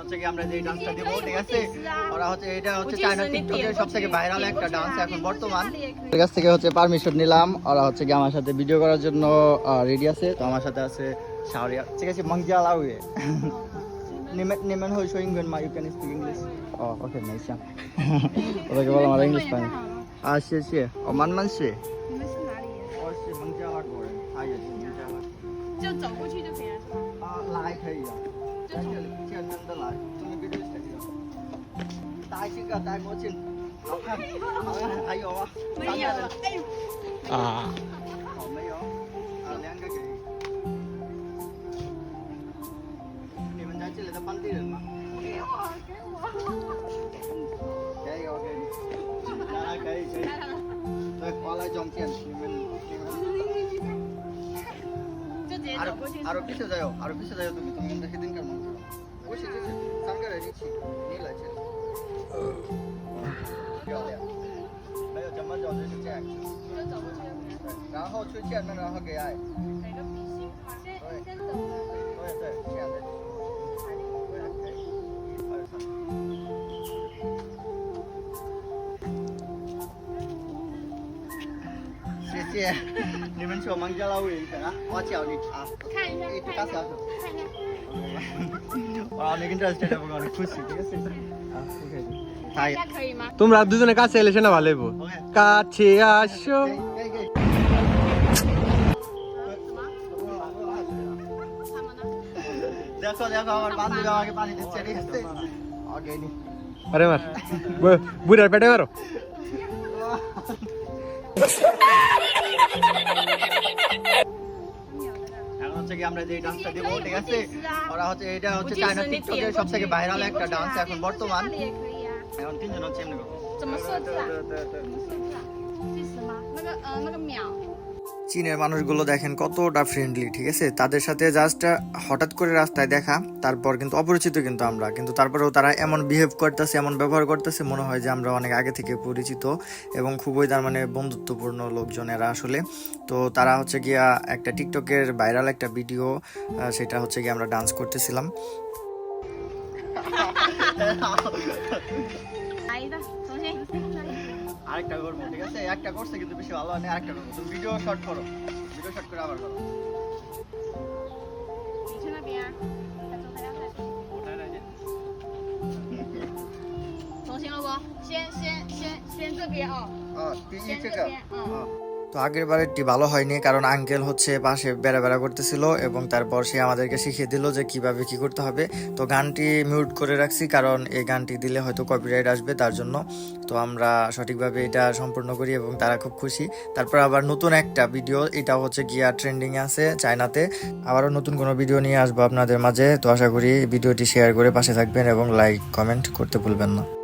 হচ্ছে কি আমরা যে ডান্সটা দিব ঠিক আছে ওরা হচ্ছে এটা হচ্ছে চায়না টিকটকের সবথেকে ভাইরাল একটা ডান্স এখন বর্তমান ওর কাছ থেকে হচ্ছে পারমিশন নিলাম ওরা হচ্ছে কি আমার সাথে ভিডিও করার জন্য রেডি আছে তো আমার সাথে আছে শাওরিয়া ঠিক আছে মংজিয়া লাউয়ে নিমেন হই শোয়িং গন মা you can speak English oh okay nice okay বলো আমার ইংলিশ পানি আচ্ছা আচ্ছা ও মান সে 你们是哪里人？我是孟加拉国人他也是孟加拉就走过去就可以了，是吧？来可以啊在这里见面的来这个就是这个带这个带过去好看还有吗没有了，哎呦，啊，好没有两个可以你们在这里的本地人吗给我，给我。可以我给你来可以可以对我来中间你们就直接走过去。 আরো পিছে যাও আরো পিছে যাও তুমি তুমি কিন্তু সেদিনকার মতো বসে বসে三个人一起你来这里漂亮没有怎么走就是这样就走过去就可以了。然后去见面然后给爱哪个比心吗？先走的。对对这样的对可以还有谢谢你们说孟加拉语的啊我教你啊看一下，一直看一下，打小手看一下。我অনেক ইন্টারেস্টেড এবং অনেক খুশি ঠিক আছে看一下可以吗？ তোমরা দুজনে কাছে এলে সেনা ভালো হইব কাছে আসো 可以可以什么？他们呢？ দেখো দেখো আমার বান্ধবী আমাকে পানি দিচ্ছে ঠিক আছে ওকে নি আরে মার বুড়ার পেটে মারো এখন হচ্ছে কি আমরা যে ডান্সটা দিব ঠিক আছে ওরা হচ্ছে এটা হচ্ছে চায়না টিকটকের সবথেকে ভাইরাল একটা ডান্স এখন বর্তমান 这里也可以啊。 এখন তিনজন হচ্ছে এমনি করো 怎么设置啊？怎么设置啊？计时吗？那个秒。 চীনের মানুষগুলো দেখেন কতটা ফ্রেন্ডলি ঠিক আছে তাদের সাথে জাস্ট হঠাৎ করে রাস্তায় দেখা তারপর কিন্তু অপরিচিত কিন্তু আমরা কিন্তু তারপরেও তারা এমন বিহেভ করতেছে এমন ব্যবহার করতেছে মনে হয় যে আমরা অনেক আগে থেকে পরিচিত এবং খুবই তার মানে বন্ধুত্বপূর্ণ লোকজন এরা আসলে তো তারা হচ্ছে গিয়া একটা টিকটকের ভাইরাল একটা ভিডিও সেটা হচ্ছে গিয়ে আমরা ডান্স করতেছিলাম 来一个，重新。 আরেকটা করবো ঠিক আছে একটা করছে কিন্তু বেশি ভালো হয় না আরেকটা করবো তুমি ভিডিও শর্ট করো ভিডিও শর্ট করে আবার করো 你去那边啊。重新了不？先这边哦。 第一先这个边，嗯。 তো আগের বারেরটি ভালো হয়নি কারণ আঙ্কেল হচ্ছে পাশে বেড়া করতেছিল এবং তারপর সে আমাদেরকে শিখিয়ে দিল যে কিভাবে কি করতে হবে তো গানটি মিউট করে রাখছি কারণ এই গানটি দিলে হয়তো কপিরাইট আসবে তার জন্য তো আমরা সঠিকভাবে এটা সম্পূর্ণ করি এবং তারা খুব খুশি তারপর আবার নতুন একটা ভিডিও এটা হচ্ছে গিয়া ট্রেন্ডিং আছে চায়নাতে আবারও নতুন কোনো ভিডিও নিয়ে আসবো আপনাদের মাঝে তো আশা করি ভিডিওটি শেয়ার করে পাশে থাকবেন এবং লাইক কমেন্ট করতে ভুলবেন না